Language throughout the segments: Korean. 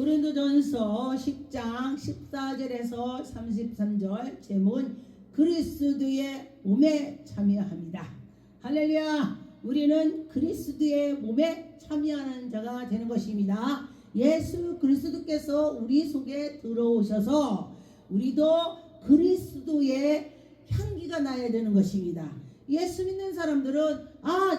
고린도전서 10장 14절에서 33절 제목은 그리스도의 몸에 참여합니다. 할렐루야. 우리는 그리스도의 몸에 참여하는 자가 되는 것입니다. 예수 그리스도께서 우리 속에 들어오셔서 우리도 그리스도의 향기가 나야 되는 것입니다. 예수 믿는 사람들은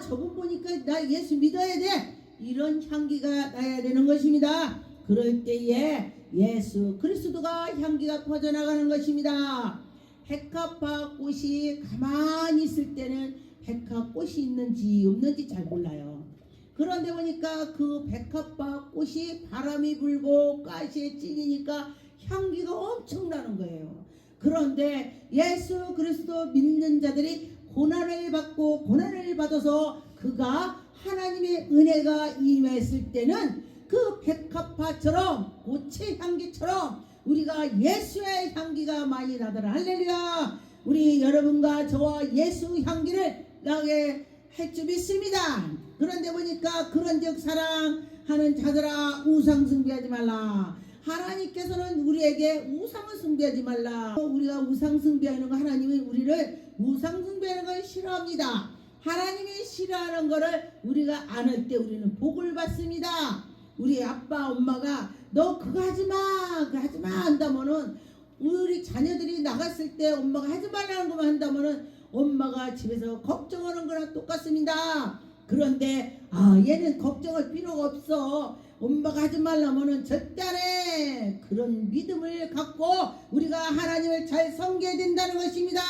저분 보니까 나 예수 믿어야 돼, 이런 향기가 나야 되는 것입니다. 그럴 때에 예수 그리스도가 향기가 퍼져나가는 것입니다. 백합화 꽃이 가만히 있을 때는 백합 꽃이 있는지 없는지 잘 몰라요. 그런데 보니까 그 백합화 꽃이 바람이 불고 가시에 찔리니까 향기가 엄청나는 거예요. 그런데 예수 그리스도 믿는 자들이 고난을 받고 고난을 받아서 그가 하나님의 은혜가 임했을 때는 그 백합화처럼 꽃의 향기처럼 우리가 예수의 향기가 많이 나더라. 할렐루야. 우리 여러분과 저와 예수 향기를 나게 할 줄 믿습니다. 그런데 보니까 그런즉 사랑하는 자들아 우상 숭배하지 말라. 하나님께서는 우리에게 우상을 숭배하지 말라. 우리가 우상 숭배하는 거, 하나님은 우리를 우상 숭배하는 걸 싫어합니다. 하나님이 싫어하는 거를 우리가 안 할 때 우리는 복을 받습니다. 우리 아빠 엄마가 너 그거 하지마 그거 하지마 한다면은, 우리 자녀들이 나갔을 때 엄마가 하지 말라는 것만 한다면은 엄마가 집에서 걱정하는 거랑 똑같습니다. 그런데 얘는 걱정할 필요가 없어, 엄마가 하지 말라면은 절대 안 해. 그런 믿음을 갖고 우리가 하나님을 잘 섬겨야 된다는 것입니다.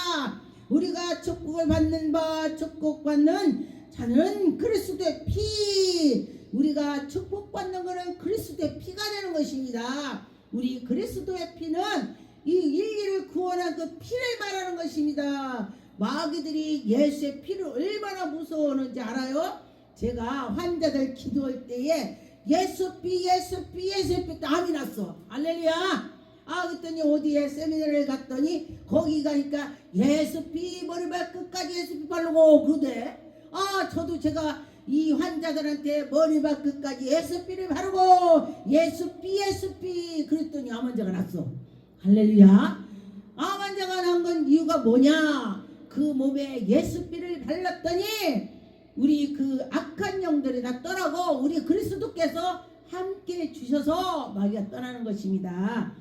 우리가 축복을 받는 바 축복받는 자는 그리스도의 피, 우리가 축복받는 것은 그리스도의 피가 되는 것입니다. 우리 그리스도의 피는 이 인류를 구원한 그 피를 말하는 것입니다. 마귀들이 예수의 피를 얼마나 무서워하는지 알아요? 제가 환자들 기도할 때에 예수 피 땀이 났어. 할렐루야. 그랬더니 어디에 세미나를 갔더니 거기 가니까 예수 피 머리발 끝까지 예수 피 바르고 그러대. 저도 제가 이 환자들한테 머리발 끝까지 예수 피를 바르고 예수 피 그랬더니 암 환자가 났어. 할렐루야. 암 환자가 난 건 이유가 뭐냐? 그 몸에 예수 피를 발랐더니 우리 그 악한 영들이 다 떠나고 우리 그리스도께서 함께 주셔서 마귀가 떠나는 것입니다.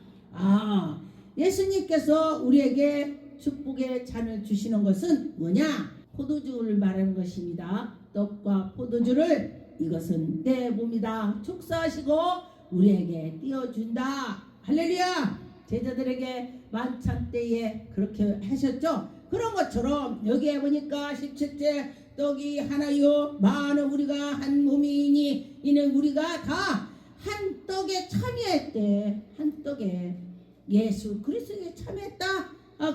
예수님께서 우리에게 축복의 잔을 주시는 것은 뭐냐? 포도주를 말하는 것입니다. 떡과 포도주를, 이것은 내 몸이다 축사하시고 우리에게 띄워준다. 할렐루야. 제자들에게 만찬 때에 그렇게 하셨죠. 그런 것처럼 여기에 보니까 17절 떡이 하나요 많은 우리가 한 몸이니 이는 우리가 다 한 떡에 참여했대. 한 떡에 예수 그리스도에 참여했다.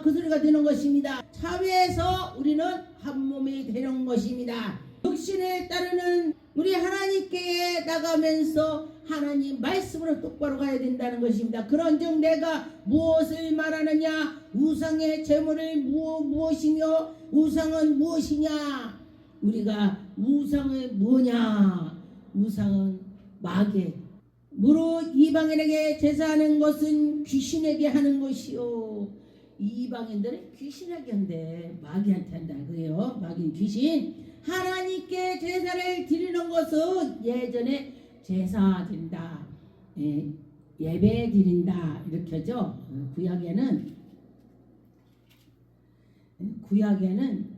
그 소리가 되는 것입니다. 참여해서 우리는 한 몸이 되는 것입니다. 육신에 따르는 우리 하나님께 나가면서 하나님 말씀으로 똑바로 가야 된다는 것입니다. 그런즉 내가 무엇을 말하느냐? 우상의 제물을 무엇이며 우상은 무엇이냐? 우리가 우상은 뭐냐? 우상은 마귀. 무릇 이방인에게 제사하는 것은 귀신에게 하는 것이요. 이방인들은 귀신에게 한대. 마귀한테 한다 그래요. 마귀 귀신. 하나님께 제사를 드리는 것은 예전에 제사 드린다, 예배 드린다 이렇게 하죠. 구약에는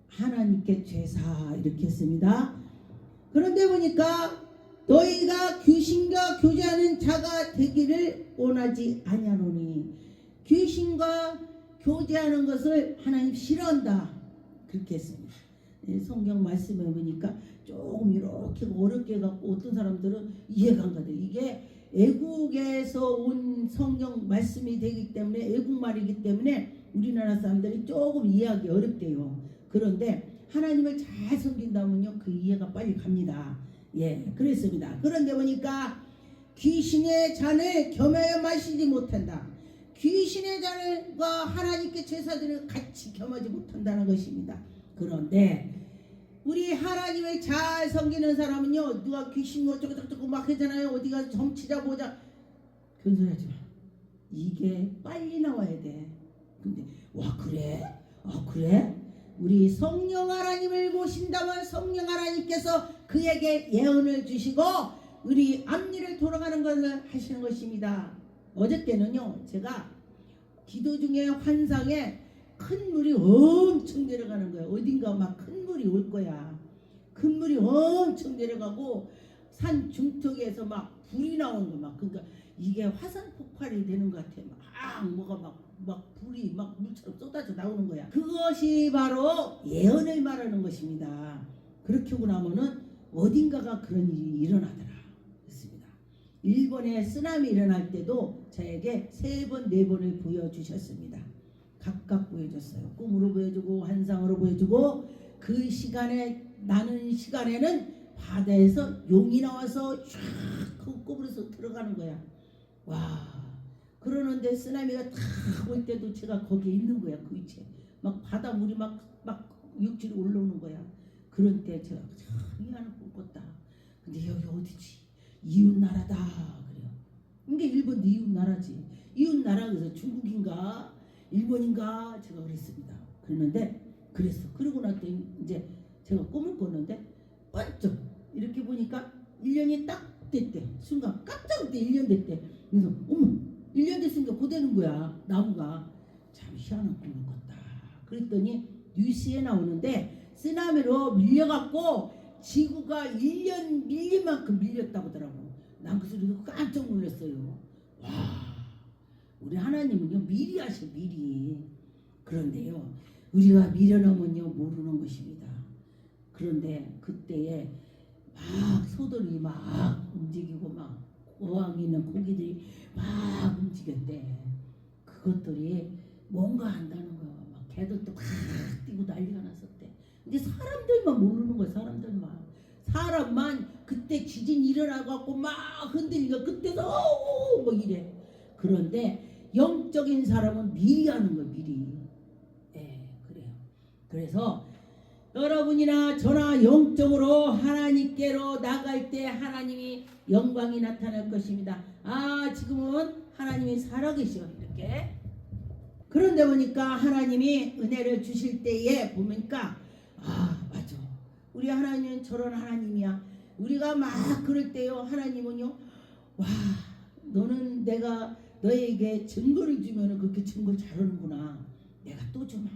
하나님께 제사 이렇게 했습니다. 그런데 보니까 너희가 귀신과 교제하는 자가 되기를 원하지 아니하노니, 귀신과 교제하는 것을 하나님 싫어한다 그렇게 했습니다. 성경 말씀에 보니까 조금 이렇게 어렵게 갖고 어떤 사람들은 이해가 안 가요. 이게 애국에서 온 성경 말씀이 되기 때문에, 애국말이기 때문에 우리나라 사람들이 조금 이해하기 어렵대요. 그런데 하나님을 잘 섬긴다면요 그 이해가 빨리 갑니다. 그랬습니다. 그런데 보니까 귀신의 잔을 겸하여 마시지 못한다. 귀신의 잔과 하나님께 제사들을 같이 겸하지 못한다는 것입니다. 그런데 우리 하나님을 잘 섬기는 사람은요, 누가 귀신 어쩌고저쩌고 막 하잖아요. 어디 가서 점치자 보자. 그런 소리 하지 마. 이게 빨리 나와야 돼. 근데 와 그래? 아 그래? 우리 성령 하나님을 모신다면 성령 하나님께서 그에게 예언을 주시고 우리 앞일을 돌아가는 것을 하시는 것입니다. 어저께는요, 제가 기도 중에 환상에 큰 물이 엄청 내려가는 거야. 어딘가 막 큰 물이 올 거야. 큰 물이 엄청 내려가고 산 중턱에서 막 불이 나오는 거 막. 그러니까 이게 화산 폭발이 되는 것 같아. 막 뭐가 막 불이 막 물처럼 쏟아져 나오는 거야. 그것이 바로 예언을 말하는 것입니다. 그렇게 하고 나면은 어딘가가 그런 일이 일어나더라. 그렇습니다. 일본에 쓰나미 일어날 때도 저에게 3번, 4번을 보여주셨습니다. 각각 보여줬어요. 꿈으로 보여주고 환상으로 보여주고 그 시간에 나는 시간에는 바다에서 용이 나와서 쫙 꼬부려서 들어가는 거야. 와 그러는데 쓰나미가 탁 올 때도 제가 거기에 있는 거야. 그 위치에 막 바다 물이 막 육지로 올라오는 거야. 그런 때 제가 참 희한한 꿈 꿨다. 근데 여기 어디지? 이웃 나라다 그래요. 이게 일본도 이웃 나라지. 이웃 나라 그래서 중국인가 일본인가 제가 그랬습니다. 그랬는데 그랬어. 그러고 나더니 이제 제가 꿈을 꿨는데 번쩍 이렇게 보니까 1년이 딱 됐대. 순간 깜짝 놀래 1년 됐대. 그래서 어머 1년 됐으니까 고되는 거야. 나무가. 참 희한한 꿈을 꿨다. 그랬더니 뉴스에 나오는데 쓰나미로 밀려갖고 지구가 1년 밀린 만큼 밀렸다고 하더라고. 난 그 소리 듣고 깜짝 놀랐어요. 와 우리 하나님은요 미리 하셔 미리. 그런데요 우리가 미련하면요 모르는 것입니다. 그런데 그때에 막 소들이 막 움직이고 막 어항에 있는 고기들이 막 움직였대. 그것들이 뭔가 한다는 거야. 막 개들도 막 뛰고 난리가 났었대. 근데 사람들만 모르는 거야. 사람만 그때 지진 일어나갖고 막 흔들리니까 그때도 뭐 이래. 그런데 영적인 사람은 미리 하는 거야. 미리. 그래요. 그래서 여러분이나 저나 영적으로 하나님께로 나갈 때 하나님이 영광이 나타날 것입니다. 지금은 하나님이 살아계셔 이렇게. 그런데 보니까 하나님이 은혜를 주실 때에 보니까 맞아. 우리 하나님은 저런 하나님이야. 우리가 막 그럴 때요 하나님은요 와 너는 내가 너에게 증거를 주면은 그렇게 증거 잘하는구나. 내가 또 주마.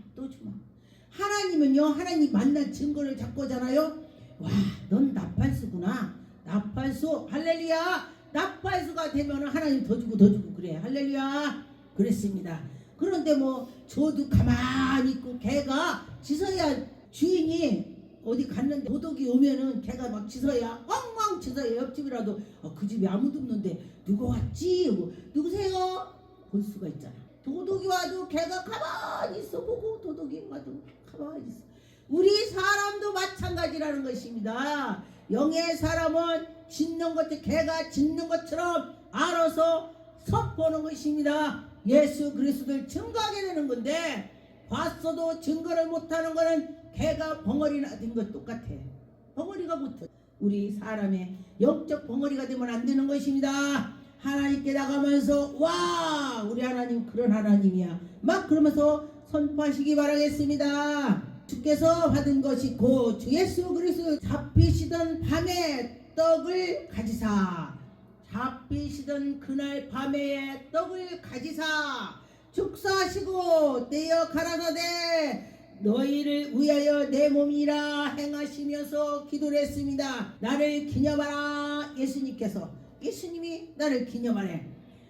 하나님은요 하나님 만난 증거를 잡고 하잖아요. 와 넌 나팔수구나. 나팔수 할렐루야. 나팔수가 되면은 하나님 더 주고 그래. 할렐루야. 그랬습니다. 그런데 뭐 저도 가만히 있고 개가 짖어야 주인이 어디 갔는데 도둑이 오면은 개가 막 짖어야 엉엉 짖어야 옆집이라도 그 집에 아무도 없는데 누가 왔지? 누구세요? 볼 수가 있잖아. 도둑이 와도 개가 가만히 있어 보고 도둑이 와도 가만히 있어. 우리 사람도 마찬가지라는 것입니다. 영의 사람은 짖는 것들 개가 짖는 것처럼 알아서 선포하는 것입니다. 예수 그리스도를 증거하게 되는 건데 봤어도 증거를 못하는 거는 개가 벙어리나 된 것 똑같아. 벙어리가 못해. 우리 사람의 영적 벙어리가 되면 안 되는 것입니다. 하나님께 나가면서 와 우리 하나님 그런 하나님이야 막 그러면서 선포하시기 바라겠습니다. 주께서 받은 것이 곧 주 예수 그리스도 잡히시던 밤에 떡을 가지사 잡히시던 그날 밤에 떡을 가지사 축사하시고 떼어 가라사대 너희를 위하여 내 몸이라 행하시면서 기도를 했습니다. 나를 기념하라. 예수님이 나를 기념하래.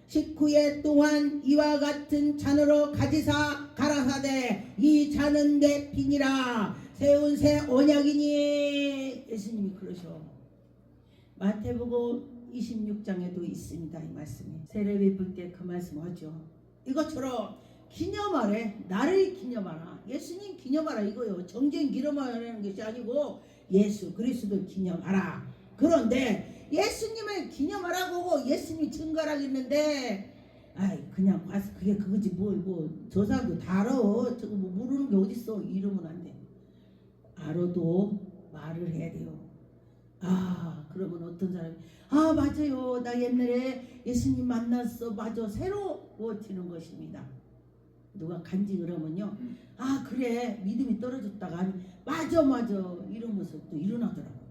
식후에 또한 이와 같은 잔으로 가지사 가라사대 이 잔은 내 피니라 세운 새 언약이니. 예수님이 그러셔. 마태복음 26장에도 있습니다. 이 말씀이 세례 볼 때 그 말씀 하죠. 이것처럼 기념하래. 나를 기념하라. 예수님 기념하라 이거요. 정쟁 기념하라는 것이 아니고 예수 그리스도 기념하라. 그런데 예수님을 기념하라고 예수님 증거하라고 했는데 그냥 봐서 그게 그거지 저 사람도 다 알아. 저거 모르는 게 어딨어. 이러면 안 돼. 알아도 말을 해야 돼요. 아, 그러면 어떤 사람이 아, 맞아요. 나 옛날에 예수님 만났어. 맞아. 새로워지는 것입니다. 누가 간증을 하면요. 아, 그래. 믿음이 떨어졌다가 아니, 맞아. 이러면서 또 일어나더라고요.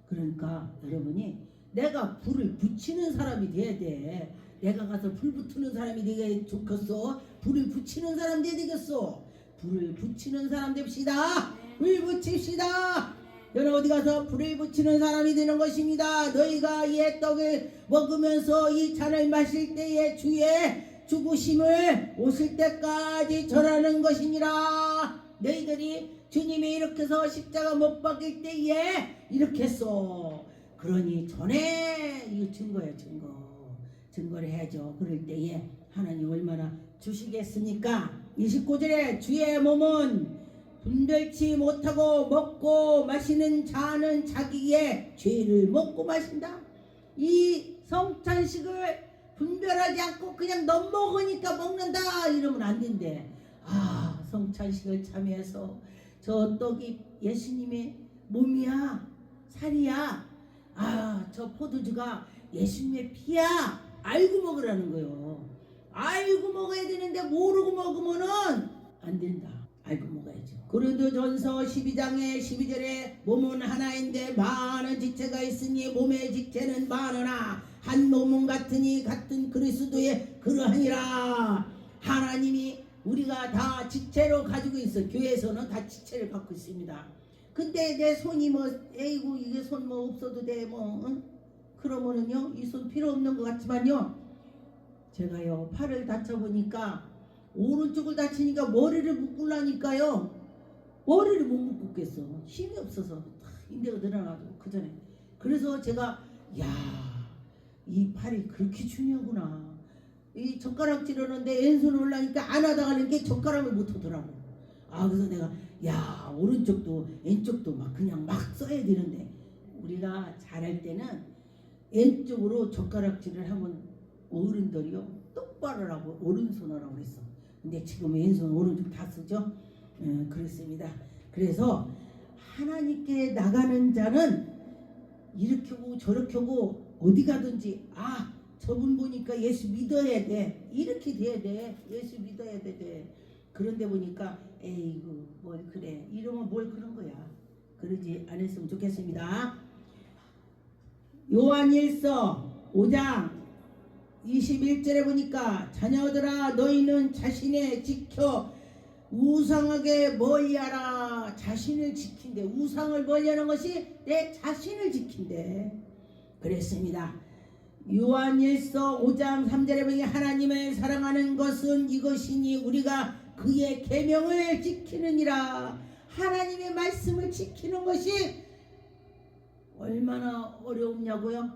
그러니까 여러분이 내가 불을 붙이는 사람이 돼야 돼. 내가 가서 불 붙이는 사람이 되게 좋겠어. 불을 붙이는 사람 돼야 되겠어. 불을 붙이는 사람 됩시다. 불 붙입시다. 너는 어디 가서 불을 붙이는 사람이 되는 것입니다. 너희가 이 떡을 먹으면서 이 잔을 마실 때에 주의 죽으심을 오실 때까지 전하는 것이니라. 너희들이 주님이 이렇게 해서 십자가 못 박일 때에 이렇게 했어. 그러니 전에 이거 증거야. 증거를 해야죠. 그럴 때에 하나님 얼마나 주시겠습니까? 29절에 주의 몸은 분별치 못하고 먹고 마시는 자는 자기의 죄를 먹고 마신다. 이 성찬식을 분별하지 않고 그냥 너 먹으니까 먹는다 이러면 안 된대. 아, 성찬식을 참여해서 저 떡이 예수님의 몸이야, 살이야. 아, 저 포도주가 예수님의 피야. 알고 먹으라는 거요. 알고 먹어야 되는데 모르고 먹으면은 안 된다. 알고 먹어야죠. 고린도전서 12장의 12절에 몸은 하나인데 많은 지체가 있으니 몸의 지체는 많으나 한 몸은 같으니 같은 그리스도의 그러하니라. 하나님이 우리가 다 지체로 가지고 있어. 교회에서는 다 지체를 갖고 있습니다. 근데 내 손이 뭐 에이구 이게 손 뭐 없어도 돼 뭐 응? 그러면은요 이 손 필요 없는 것 같지만요 제가요 팔을 다쳐보니까 오른쪽을 다치니까 머리를 묶으려니까요 머리를 못 묶겠어. 힘이 없어서 인대가 늘어나가지고 그 전에 그래서 제가 야 이 팔이 그렇게 중요하구나. 이 젓가락질 하는데 왼손을 올라니까 안 하다가 이렇게 젓가락을 못 하더라고. 아 그래서 내가 야 오른쪽도 왼쪽도 막 그냥 막 써야 되는데 우리가 잘할 때는 왼쪽으로 젓가락질을 하면 어른들이요 똑바로 하고 오른손 하라고 그랬어. 근데 지금 왼손 오른쪽 다 쓰죠. 그렇습니다. 그래서 하나님께 나가는 자는 이렇게 하고 저렇게 하고 어디 가든지 아 저분 보니까 예수 믿어야 돼 이렇게 돼야 돼. 예수 믿어야 돼. 그런데 보니까 에이구 뭘 그래 이러면 뭘 그런 거야. 그러지 않았으면 좋겠습니다. 요한일서 5장 21절에 보니까 자녀들아 너희는 자신의 지켜 우상하게 멀리하라. 자신을 지킨대. 우상을 멀리하는 것이 내 자신을 지킨대. 그랬습니다. 요한일서 5장 3절에 보니 하나님을 사랑하는 것은 이것이니 우리가 그의 계명을 지키느니라. 하나님의 말씀을 지키는 것이 얼마나 어려우냐고요?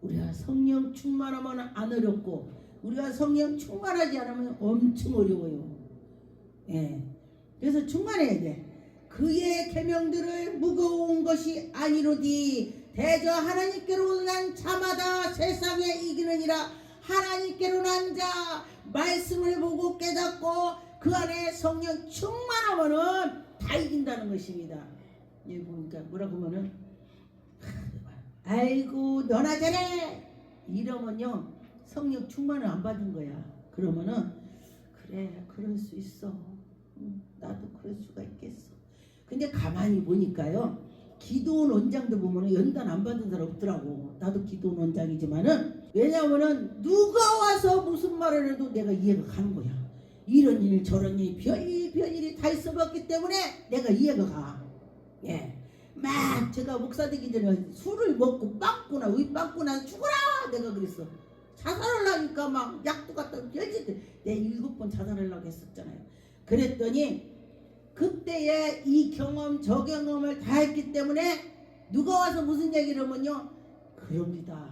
우리가 성령 충만하면 안 어렵고 우리가 성령 충만하지 않으면 엄청 어려워요. 예. 그래서 충만해야 돼. 그의 계명들을 무거운 것이 아니로디 대저 하나님께로 난 자마다 세상에 이기느니라. 하나님께로 난 자 말씀을 보고 깨닫고 그 안에 성령 충만하면은 다 이긴다는 것입니다. 여기 보니까 뭐라고 하면은 아이고 너나 잘해 이러면요 성령 충만을 안 받은 거야. 그러면은 그래 그럴 수 있어. 나도 그럴 수가 있겠어. 근데 가만히 보니까요 기도원 원장도 보면은 연단 안 받은 사람 없더라고. 나도 기도원 원장이지만은 왜냐하면은 누가 와서 무슨 말을 해도 내가 이해가 가는 거야. 이런 일 저런 일 별일이 다 있어봤기 때문에 내가 이해가 가. 예. 막 제가 목사 되기 전에 술을 먹고 빵꾸나 윗빵꾸나 죽어라 내가 그랬어. 자살하려니까 막 약도 갖다 별짓 내 7번 자살하려고 했었잖아요. 그랬더니 그때에 이 경험 저 경험을 다 했기 때문에 누가 와서 무슨 얘기를 하면요 그럽니다.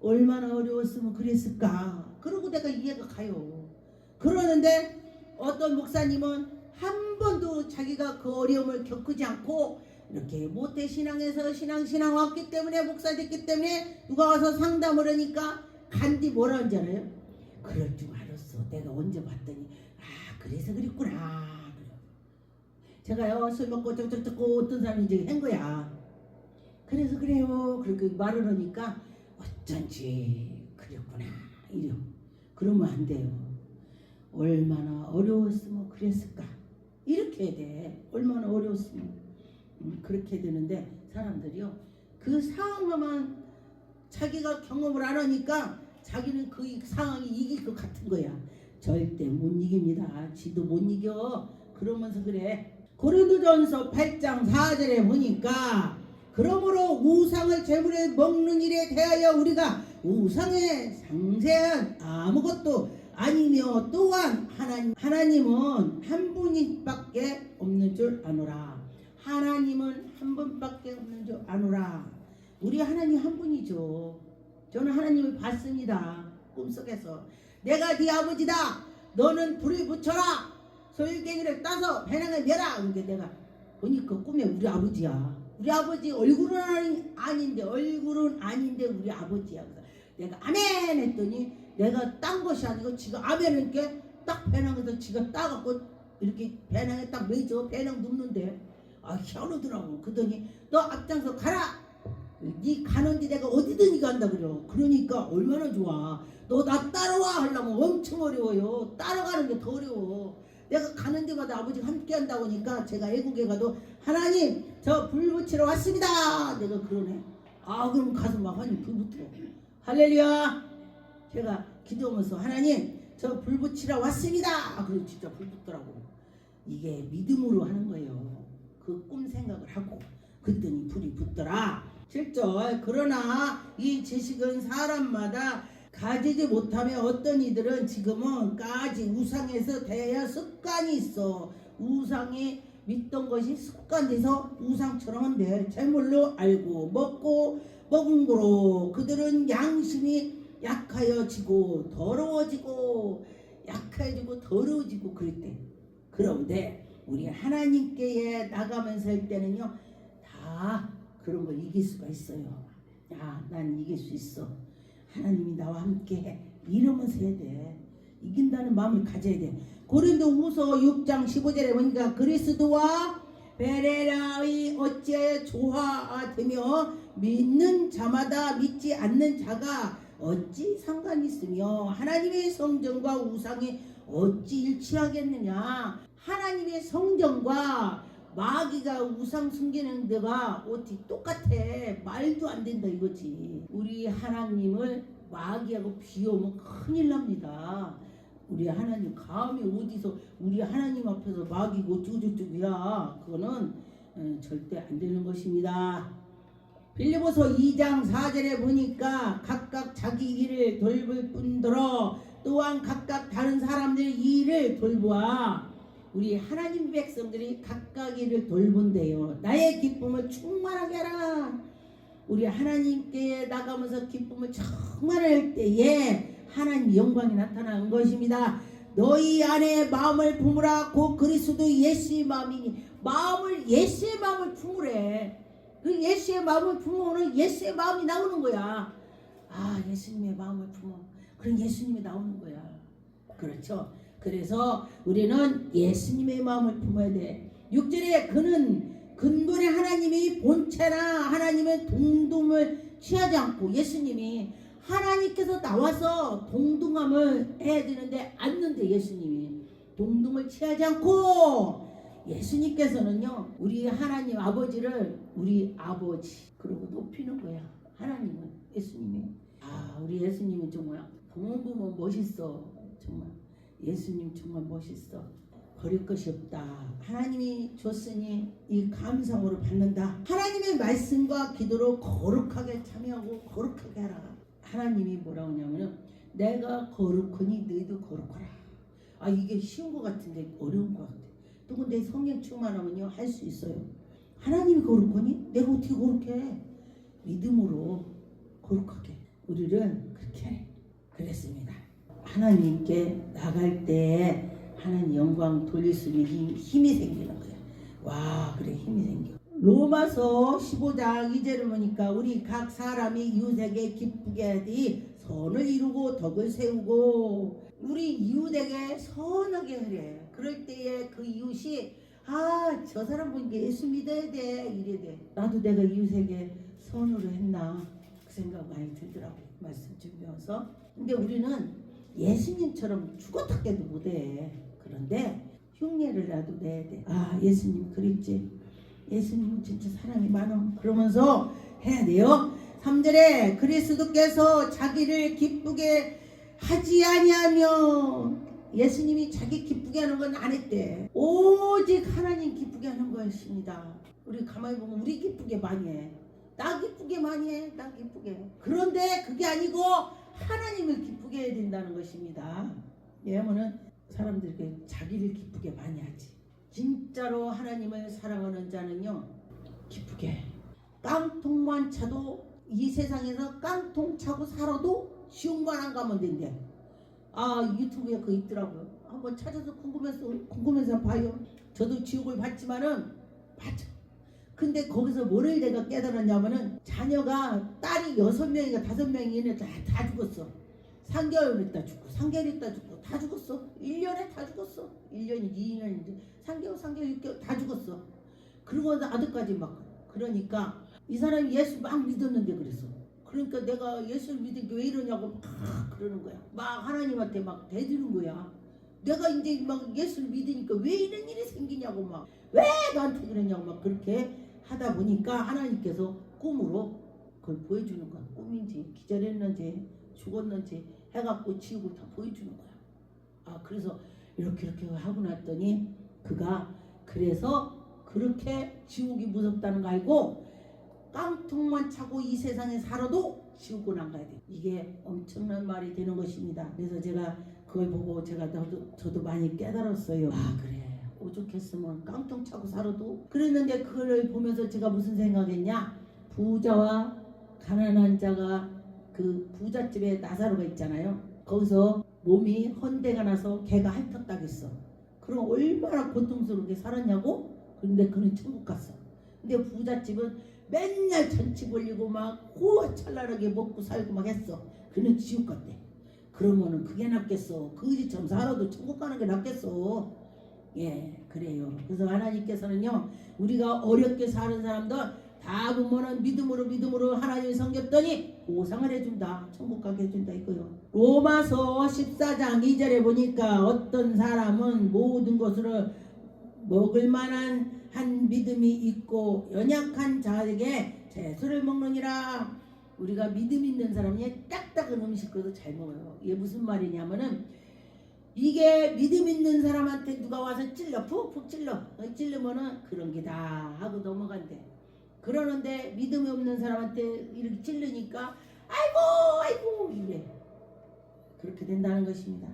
얼마나 어려웠으면 그랬을까. 그러고 내가 이해가 가요. 그러는데 어떤 목사님은 한 번도 자기가 그 어려움을 겪지 않고 이렇게 모태신앙에서 신앙 왔기 때문에 목사 됐기 때문에 누가 와서 상담을 하니까 간디 뭐라 하는지 알아요? 그럴 줄 알았어. 내가 언제 봤더니 아 그래서 그랬구나. 제가요 술 먹고 저쩌고 어떤 사람이 이제 한 거야. 그래서 그래요 그렇게 말을 하니까 어쩐지 그랬구나 이래. 그러면 안 돼요. 얼마나 어려웠으면 그랬을까 이렇게 해야 돼. 얼마나 어려웠으면 그렇게 되는데 사람들이요 그 상황만 자기가 경험을 안 하니까 자기는 그 상황이 이길 것 같은 거야. 절대 못 이깁니다. 지도 못 이겨. 그러면서 그래. 고린도전서 8장 4절에 보니까 그러므로 우상을 제물에 먹는 일에 대하여 우리가 우상의 상세한 아무것도 아니며 또한 하나님은 한 분밖에 없는 줄 아노라. 하나님은 한 분밖에 없는 줄 아노라. 우리 하나님 한 분이죠. 저는 하나님을 봤습니다. 꿈속에서 내가 네 아버지다. 너는 불을 붙여라. 소일갱이를 따서 배낭에 매라. 그러니까 내가 보니까 꿈에 우리 아버지야. 우리 아버지 얼굴은 아닌데 우리 아버지야. 그래서 내가 아멘 했더니 내가 딴 것이 아니고 지가 아멘 하니까 딱 배낭에서 지가 따갖고 이렇게 배낭에 딱 매죠. 배낭 눕는데 희한하더라고. 그러더니 너 앞장서 가라. 네 가는데 내가 어디든지 간다 그래요. 그러니까 얼마나 좋아. 너 나 따라와 하려면 엄청 어려워요. 따라가는 게 더 어려워. 내가 가는 데마다 아버지가 함께 한다고 하니까 제가 애국에 가도 하나님 저 불 붙이러 왔습니다. 내가 그러네. 그럼 가서 막 하니 불 붙어. 할렐루야. 제가 기도하면서 하나님 저 불 붙이러 왔습니다. 그리고 진짜 불 붙더라고. 이게 믿음으로 하는 거예요. 그 꿈 생각을 하고 그랬더니 불이 붙더라. 7절 그러나 이 지식은 사람마다 가지지 못하며 어떤 이들은 지금은 까지 우상에서 대하여 습관이 있어. 우상이 믿던 것이 습관돼서 우상처럼 한데 제물로 알고 먹고 먹은 거로 그들은 양심이 약하여지고 더러워지고 그랬대. 그런데 우리 하나님께 나가면서 할 때는요 다 그런 걸 이길 수가 있어요. 난 이길 수 있어. 하나님이 나와 함께 해. 이러면서 해야 돼. 이긴다는 마음을 가져야 돼. 고린도후서 6장 15절에 보니까 그리스도와 베레라의 어찌하여 조화되며 믿는 자마다 믿지 않는 자가 어찌 상관이 있으며 하나님의 성전과 우상이 어찌 일치하겠느냐. 하나님의 성전과 마귀가 우상 숨기는 데가 어떻게 똑같아. 말도 안 된다 이거지. 우리 하나님을 마귀하고 비교하면 큰일 납니다. 우리 하나님 감히 어디서 우리 하나님 앞에서 마귀고 어쩌고저쩌고야. 그거는 절대 안 되는 것입니다. 빌립보서 2장 4절에 보니까 각각 자기 일을 돌볼 뿐더러 또한 각각 다른 사람들의 일을 돌보아. 우리 하나님 백성들이 각각 일을 돌본대요. 나의 기쁨을 충만하게 하라. 우리 하나님께 나가면서 기쁨을 충만할 때에 하나님 영광이 나타나는 것입니다. 너희 안에 마음을 품으라. 곧 그리스도 예수의 마음이니. 예수의 마음을 품으래. 그 예수의 마음을 품으면 예수의 마음이 나오는 거야. 예수님의 마음을 품어. 그럼 예수님이 나오는 거야. 그렇죠. 그래서 우리는 예수님의 마음을 품어야 돼. 6절에 그는 근본의 하나님이 본체나 하나님의 동등을 취하지 않고 예수님이 하나님께서 나와서 동등함을 해야 되는데 않는데 예수님이 동등을 취하지 않고 예수님께서는요 우리 하나님 아버지를 우리 아버지 그러고 높이는 거야. 하나님은 예수님이 우리 예수님은 정말 보면 멋있어. 정말 예수님 정말 멋있어. 버릴 것이 없다. 하나님이 줬으니 이 감상으로 받는다. 하나님의 말씀과 기도로 거룩하게 참여하고 거룩하게 하라. 하나님이 뭐라고 하냐면은 내가 거룩하니 너희도 거룩하라. 이게 쉬운 것 같은데 어려운 것 같아. 또 근데 성령 충만하면요 할 수 있어요. 하나님이 거룩하니 내가 어떻게 거룩해. 믿음으로 거룩하게 우리를 그렇게 해. 그랬습니다. 하나님께 나갈 때 하나님 영광 돌릴 수 있는 힘이 생기는 거야. 그래 힘이 생겨. 로마서 15장 2절을 보니까 우리 각 사람이 이웃에게 기쁘게 하되 선을 이루고 덕을 세우고 우리 이웃에게 선하게 하래. 그럴 때에 그 이웃이 저 사람 보니까 예수 믿어야 돼 이래야 돼. 나도 내가 이웃에게 선으로 했나 그 생각 많이 들더라고요. 말씀 준비해서. 근데 우리는 예수님처럼 죽었다 깨도 못해. 그런데 흉내를라도 내야 돼. 예수님 그랬지. 예수님은 진짜 사랑이 많아. 그러면서 해야 돼요. 3절에 그리스도께서 자기를 기쁘게 하지 아니하며, 예수님이 자기 기쁘게 하는 건 안 했대. 오직 하나님 기쁘게 하는 것입니다. 우리 가만히 보면 우리 기쁘게 많이 해. 나 기쁘게 많이 해. 나 기쁘게. 그런데 그게 아니고 하나님을 기쁘게 해야 된다는 것입니다. 왜냐면은 사람들이 자기를 기쁘게 많이 하지. 진짜로 하나님을 사랑하는 자는요 기쁘게 해. 깡통만 차도 이 세상에서 깡통 차고 살아도 지옥만 안 가면 된대. 유튜브에 그거 있더라고요. 한번 찾아서 궁금해서 봐요. 저도 지옥을 봤지만은 맞아. 근데 거기서 뭐를 내가 깨달았냐면은 자녀가 딸이 6명인가 5명이 얘네 다 죽었어. 3개월 있다 죽고 3개월 있다 죽고 다 죽었어. 1년에 다 죽었어. 1년인지 2년인지 3개월 6개월 다 죽었어. 그러고 아들까지 막. 그러니까 이 사람이 예수 막 믿었는데 그랬어. 그러니까 내가 예수를 믿은 게 왜 이러냐고 막 그러는 거야. 막 하나님한테 막 대드는 거야. 내가 이제 막 예수를 믿으니까 왜 이런 일이 생기냐고 막 왜 나한테 그러냐고 막 그렇게 하다 보니까 하나님께서 꿈으로 그걸 보여주는 거야. 꿈인지 기절했는지 죽었는지 해갖고 지옥을 다 보여주는 거야. 그래서 이렇게 하고 났더니 그가 그래서 그렇게 지옥이 무섭다는 거 알고 깡통만 차고 이 세상에 살아도 지옥은 안 가야 돼. 이게 엄청난 말이 되는 것입니다. 그래서 제가 그걸 보고 저도 많이 깨달았어요. 그래 오죽했으면 깡통 차고 살아도. 그랬는데 그걸 보면서 제가 무슨 생각했냐, 부자와 가난한 자가 그 부잣집에 나사로가 있잖아요. 거기서 몸이 헌대가 나서 개가 핥았다겠어. 그럼 얼마나 고통스럽게 살았냐고. 그런데 그는 천국 갔어. 근데 부잣집은 맨날 잔치 벌리고 막 호화찬란하게 먹고 살고 막 했어. 그는 지옥 갔대. 그러면은 그게 낫겠어. 그지처럼 살아도 천국 가는 게 낫겠어. 그래요. 그래서 하나님께서는요 우리가 어렵게 사는 사람들 다 보면은 믿음으로 하나님을 섬겼더니 보상을 해준다. 천국 가게 해준다 이거요. 로마서 14장 2절에 보니까 어떤 사람은 모든 것으로 먹을 만한 한 믿음이 있고 연약한 자에게 채소를 먹느니라. 우리가 믿음 있는 사람이 딱딱한 음식도 잘 먹어요. 이게 무슨 말이냐면은 이게 믿음 있는 사람한테 누가 와서 찔러 푹푹 찔르면은 그런 게다 하고 넘어간대. 그러는데 믿음이 없는 사람한테 이렇게 찔르니까 아이고 이래. 그렇게 된다는 것입니다.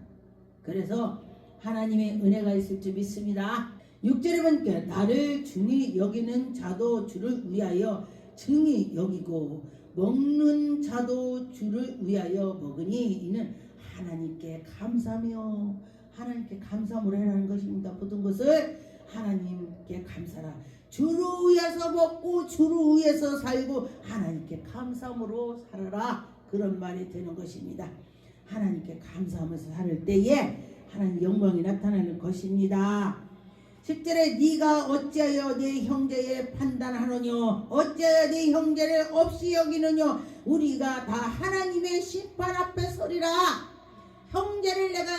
그래서 하나님의 은혜가 있을 줄 믿습니다. 6절에 보니까 나를 중히 여기는 자도 주를 위하여 증히 여기고 먹는 자도 주를 위하여 먹으니 이는 하나님께 감사하며 하나님께 감사함으로 해라는 것입니다. 모든 것을 하나님께 감사라. 주를 위해서 먹고 주를 위해서 살고 하나님께 감사함으로 살아라. 그런 말이 되는 것입니다. 하나님께 감사하면서 살 때에 하나님 영광이 나타나는 것입니다. 10절에 네가 어찌하여 네 형제의 판단하느뇨 어찌하여 네 형제를 없이 여기느뇨. 우리가 다 하나님의 심판 앞에 서리라. 형제를 내가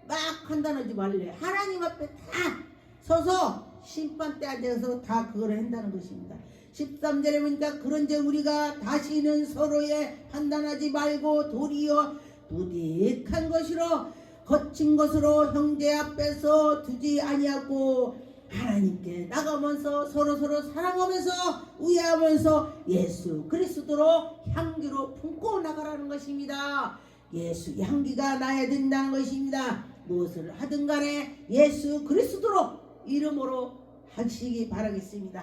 막 판단하지 말래. 하나님 앞에 다 서서 심판대 앉아서 다 그걸 한다는 것입니다. 13절에 보니까 그런즉 우리가 다시는 서로의 판단하지 말고 도리어 부디한 것으로 거친 것으로 형제 앞에서 두지 아니하고 하나님께 나가면서 서로 사랑하면서 우애하면서 예수 그리스도로 향기로 품고 나가라는 것입니다. 예수 향기가 나야 된다는 것입니다. 무엇을 하든 간에 예수 그리스도로 이름으로 하시기 바라겠습니다.